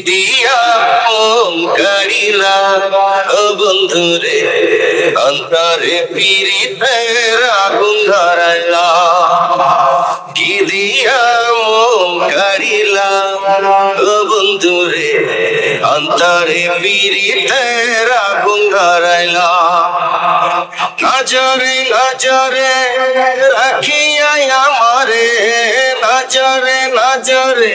দিয়া মন কাড়িলা ও বন্ধুরে অন্তরে পীড়িতের আগুন ধরাইলা কি দিয়া মন কাড়িলা ও বন্ধুরে অন্তরে পীড়িতের আগুন ধরাইলা নজরে নজরে রাখিয়া আমারে নজরে নজরে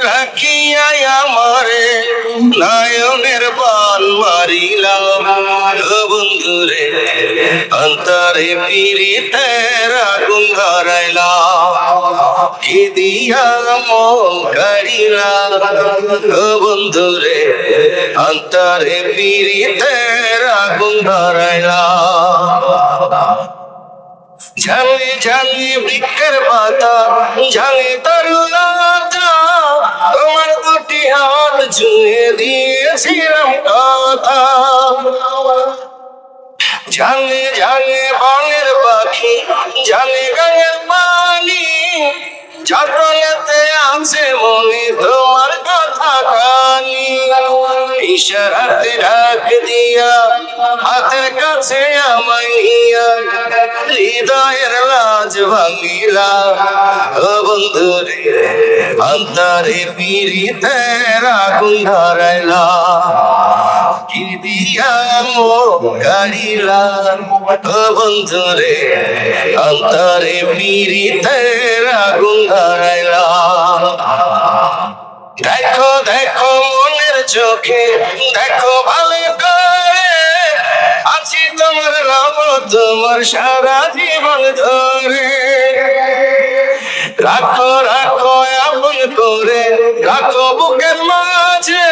রাখিয়া আমারে নয়নের বান মারিলাম ও বন্ধুরে অন্তরে পীড়িতের আগুন ধরাইলাম কি দিয়া মন কাড়িলাম ও বন্ধুরে অন্তরে পীড়িতের আগুন ধরাইলাম ঝালে ঝালে বৃক্ষের পাতা ঝালে তরুলতা তোমার দুটি হাত ছুঁয়ে দিয়েছিলাম কথা ঝালে ঝালে বনের পাখি ঝালে গায়ের পানি যতলেতে আছে মনে তোমার কথা কানি ইশারাতে ডাক দিয়া হাতের কাছে আমায় নিয়া হৃদয়ের লাজ ভাঙিলা ও বন্ধুরে অন্তরে পীড়িতের আগুন ধরাইলা কি দিয়া মন কাড়িলা ও বন্ধুরে অন্তরে পীড়িতের আগুন ধরাইলা দেখো দেখো মনের চোখে দেখো ভালো করে আছি তোমার রব তোমার সারা জীবন ধরে রাখো রাখো আপন করে রাখো বুকের মাঝে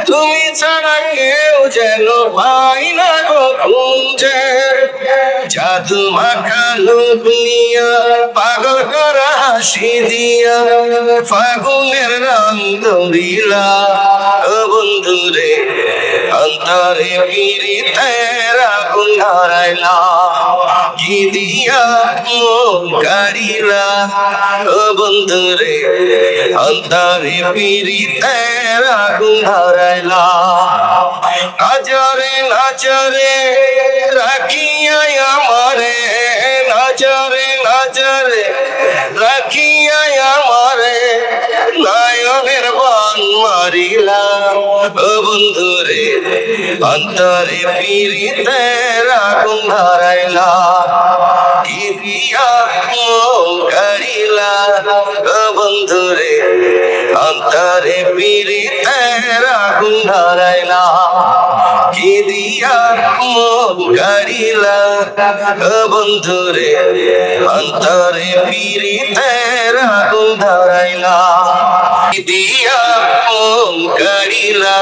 তুমি ছাড়া কেউ যেন পাই না গো খুঁজে জাদু মাখানো দুনিয়া পাগল করা হাসি দিয়া ফাগুনের রং দৌড়িলা ও বন্ধুরে অন্তরে পীড়িতের আগুন ধরাইলা কি দিয়া মন কাড়িলা ও বন্ধুরে অন্তরে পীড়িতের আগুন ধরাইলা নজরে নজরে রাখিয়া আমারে নজরে নজরে রাখিয়া আমারে নয়নের বান মারিলাম ও বন্ধুরে অন্তরে পীড়িতের আগুন ধরাইলা কি দিয়া মন কাড়িলা ও বন্ধুরে অন্তরে পীড়িতের আগুন ধরাইলা কি দিয়া মন কাড়িলা ও বন্ধুরে অন্তরে পীড়িতের আগুন ধরাইলা কি দিয়া মন কাড়িলা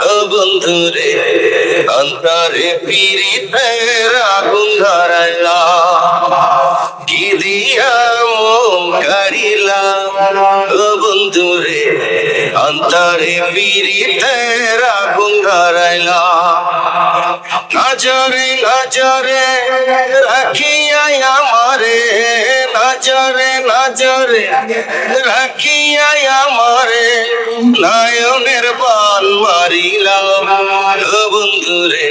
ও বন্ধুরে অন্তরে পীড়িতের আগুন ধরাইলা কি দিয়া মন কাড়িলা ও বন্ধুরে অন্তরে পীড়িতের আগুন ধরাইলা নজরে নজরে রাখিয়া আমারে নজরে নজরে রাখিয়া আমারে নয়নের বান মারিলাম ও বন্ধুরে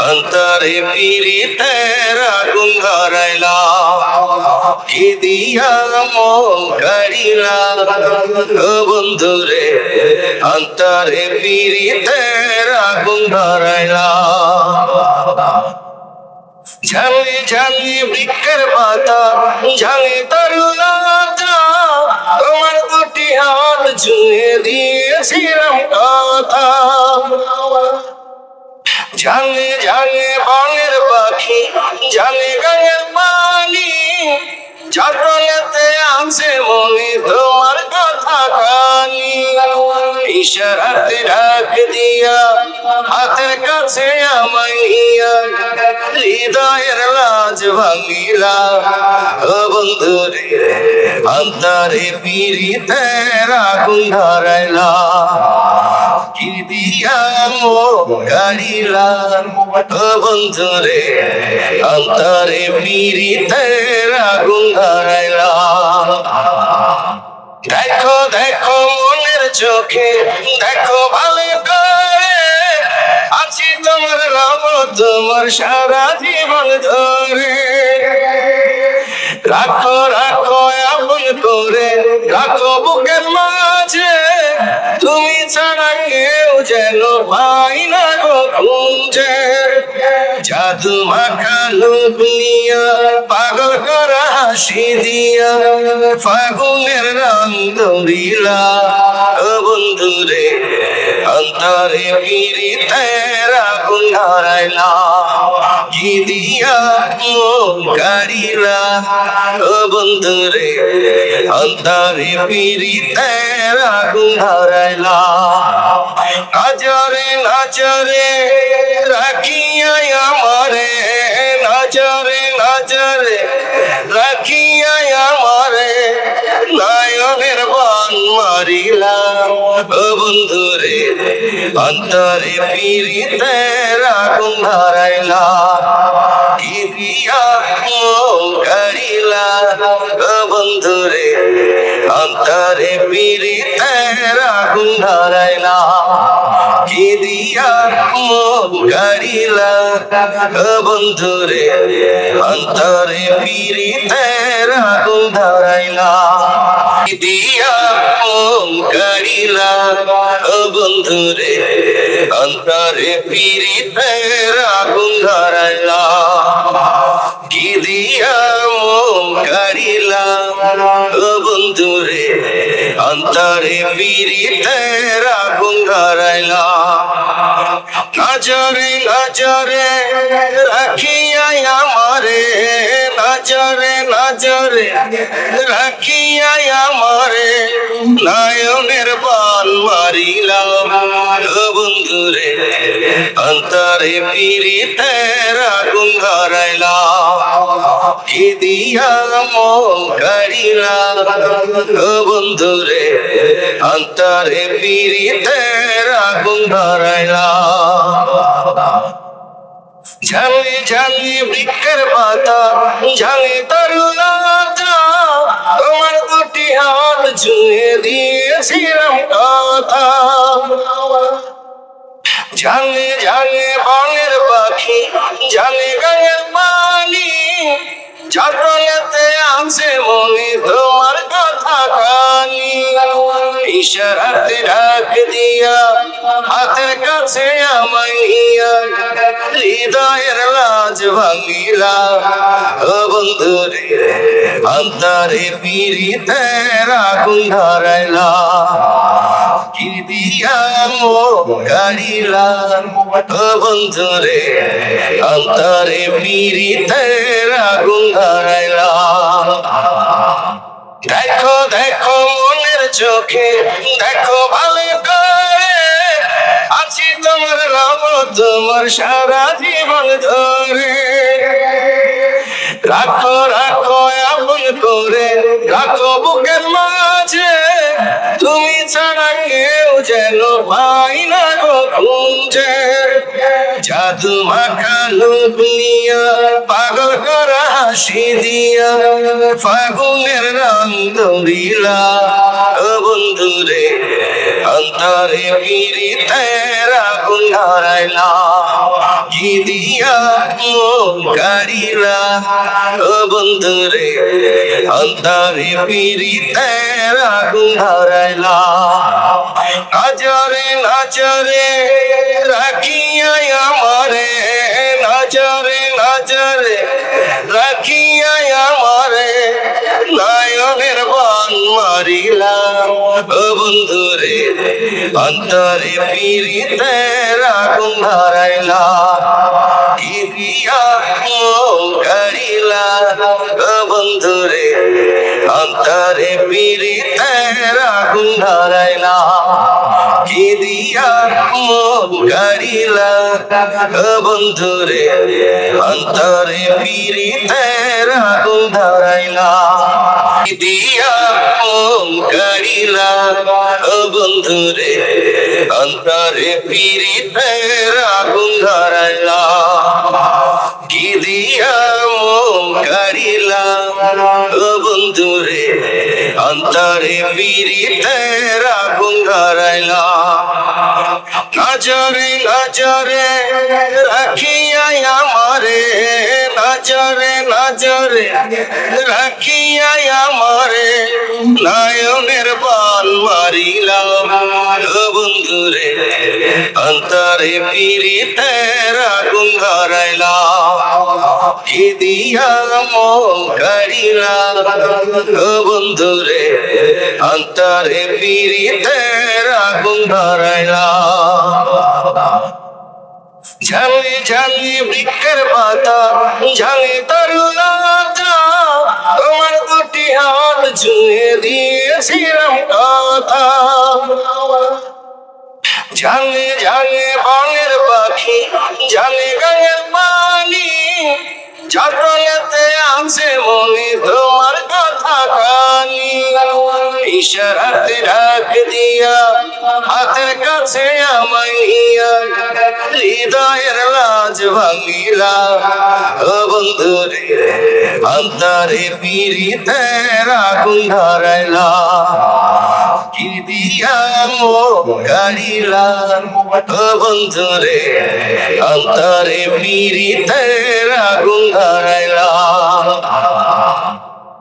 অন্তরে পীড়িতের আগুন ধরাইলা কি দিয়া মন কাড়িলা ও বন্ধুরে অন্তরে পীড়িতের আগুন ধরাইলা ঝালে ঝালে বৃক্ষের পাতা ঝালে তরুলতা তোমার দুটি হাত ছুঁয়ে দিয়েছিলাম কথা ঝালে ঝালে বনের পাখি ঝালে গায়ের পানি যতলেতে আছে মনে তোমার কথা কানি ইশারাতে ডাক দিয়া হাতের কাছে আমায় নিয়া হৃদয়ের লাজ ভাঙিলা ও বন্ধুরে অন্তরে পীড়িতের আগুন ধরাইলা কি দিয়া মন কাড়িলা ও বন্ধুরে অন্তরে পীড়িতের আগুন ধরাইলা দেখো দেখো মনের চোখে দেখো ভালো করে আছি তোমার রব তোমার সারা জীবন ধরে রাখো রাখো আপন করে রাখো বুকের মাঝে তুমি ছাড়া কেউ যেন পাই না গো খুঁজে জাদু মাখা লোক নিয়া পাগল করা হাসি দিয়া ফাগুনের রং দৌড়িলা ও বন্ধুরে অন্তরে পিরিতে আগুন ধরাইলা কি দিয়া মন কাড়িলা ও বন্ধুরে অন্তরে পিরিতে আগুন ধরাইলা নজরে নজরে রাখিয়া আমারে নজরে নজরে রাখিয়া আমারে নয়নের বান মারিলাম ও বন্ধুরে অন্তরে পিরিতে আগুন ধরাইলা কি দিয়া মন কাড়িলা ও বন্ধুরে অন্তরে পিরিতে আগুন ধরাইলা কি দিয়া মন কাড়িলা ও বন্ধুরে অন্তরে পিরিতে আগুন ধরাইলা কি দিয়া মন কাড়িলা ও বন্ধুরে অন্তরে পিরিতে আগুন ধরাইলা কি দিয়া মন কাড়িলা ও বন্ধুরে অন্তরে পিরিতে আগুন ধরাইলা নজরে নজরে রাখিয়া আমারে নজরে নজরে রাখিয়া আমারে নয়নের বান মারিলাম ও বন্ধুরে অন্তরে পিরিতে আগুন ধরাইলা কি দিয়া মন কাড়িলা ও বন্ধুরে অন্তরে পিরিতে আগুন ধরাইলা ঝালে ঝালে বৃক্ষের পাতা ঝালে তরুলতা তোমার দুটি হাত ছুঁয়ে দিয়েছিলাম কথা ঝালে ঝালে বনের পাখি ঝালে গায়ের পানি চাটলেতে আছে মনে তোমার কথা কানি ইশারাতে ডাক দিয়া হাতের কাছে আমায় নিয়া হৃদয়ের লাজ ভাঙিলা ও বন্ধুরে অন্তরে পিরিতে আগুন ধরাইলা কি দিয়া মন কাড়িলা ও বন্ধুরে অন্তরে পিরিতে আগুন ধরাইলা দেখো দেখো মনের চোখে দেখো ভালো করে আছি তোমার রব তোমার সারা জীবন ধরে রাখো রাখো আপন করে রাখো বুকের মাঝে তুমি ছাড়া কেউ যেন পাই না গো খুঁজে জাদু মাখা লোক নিয়া পাগল করা হাসি দিয়া ফাগুনের রং দৌড়িলা ও বন্ধুরে অন্তরে পিরিতে আগুন ধরাইলা কি দিয়া মন কাড়িলা ও বন্ধুরে অন্তরে পিরিতে আগুন ধরাইলা নজরে নজরে রাখিয়া আমারে নজরে নজরে রাখিয়া আমারে নয়নের বান মারিলাম ও বন্ধুরে অন্তরে পিরিতে আগুন ধরাইলা কি দিয়া মন কাড়িলা ও বন্ধুরে অন্তরে পিরিতে আগুন ধরাইলা কি দিয়া মন কাড়িলা ও বন্ধুরে অন্তরে পিরিতে আগুন ধরাইলা কি দিয়া মন কাড়িলা ও বন্ধুরে অন্তরে পিরিতে আগুন ধরাইলা কি দিয়া কারিলা ও বন্ধুরে অন্তরে পীড়িতের আগুন ধরাইলা নজরে নজরে রাখিয়া আমারে নজরে নজরে রাখিয়া আমারে নয়নের বান মারিলাম ও বন্ধুরে অন্তরে পীড়িতের আগুন ধরাইলাম কি দিয়া মন কারিলা ও বন্ধুরে অন্তরে পীড়িতের আগুন ধরাইলাম ঝালে ঝালে বৃক্ষের পাতা ঝালে তরুলতা তোমার দুটি হাত ছুঁয়ে দিয়েছিলাম কথা ঝালে ঝালে বনের পাখি ঝালে গায়ের পানি যতলেতে আছে মনে তোমার কথা কানি ইশারাতে ডাক দিয়া হাতের কাছে আমায় নিয়া হৃদয়ের লাজ ভাঙিলা ও বন্ধুরে অন্তরে পীড়িতের আগুন ধরাইলা কি দিয়া কারিলা ও বন্ধুরে অন্তরে পীড়িতের আগুন ধরাইলা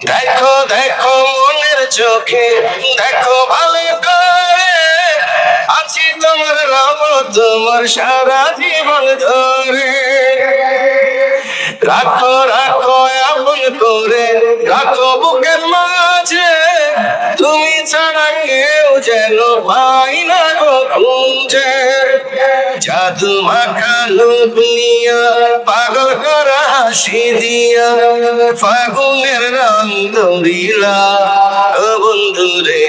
দেখো দেখো মনের চোখে দেখো ভালো করে আছি তোমার রব তোমার সারা জীবন ধরে রাখো রাখো আপন করে রাখো বুকের মাঝে তুমি ছাড়া কেউ যেন পাই না গো খুঁজে জাদু মাখা লোক নিয়া পাগল করা হাসি দিয়া ফাগুনের রং ধরিলা ও বন্ধুরে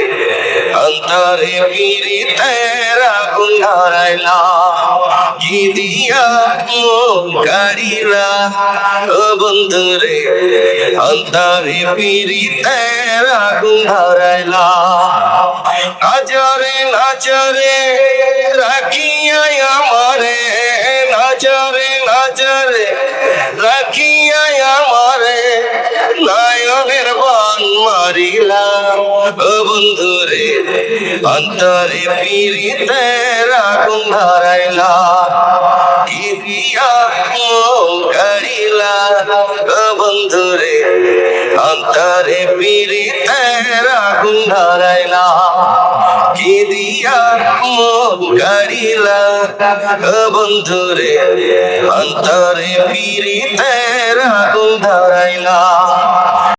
অন্তরে পীড়িতের আগুন ধরাইলা কি দিয়া মন কারিলা ও বন্ধুরে অন্তরে পীড়িতের আগুন ধরাইলা নজরে নজরে রাখিয়া আমারে নজরে নজরে রাখিয়া আমারে নয়নের বান মারিলাম ও বন্ধুরে অন্তরে পীড়িতের আগুন ধরাইলা কি দিয়া মন কারিলা ও বন্ধুরে অন্তরে পীড়িতের আগুন ধরাইলা কি দিয়া মন কারিলা ও বন্ধুরে অন্তরে পীড়িতের আগুন ধরাইলা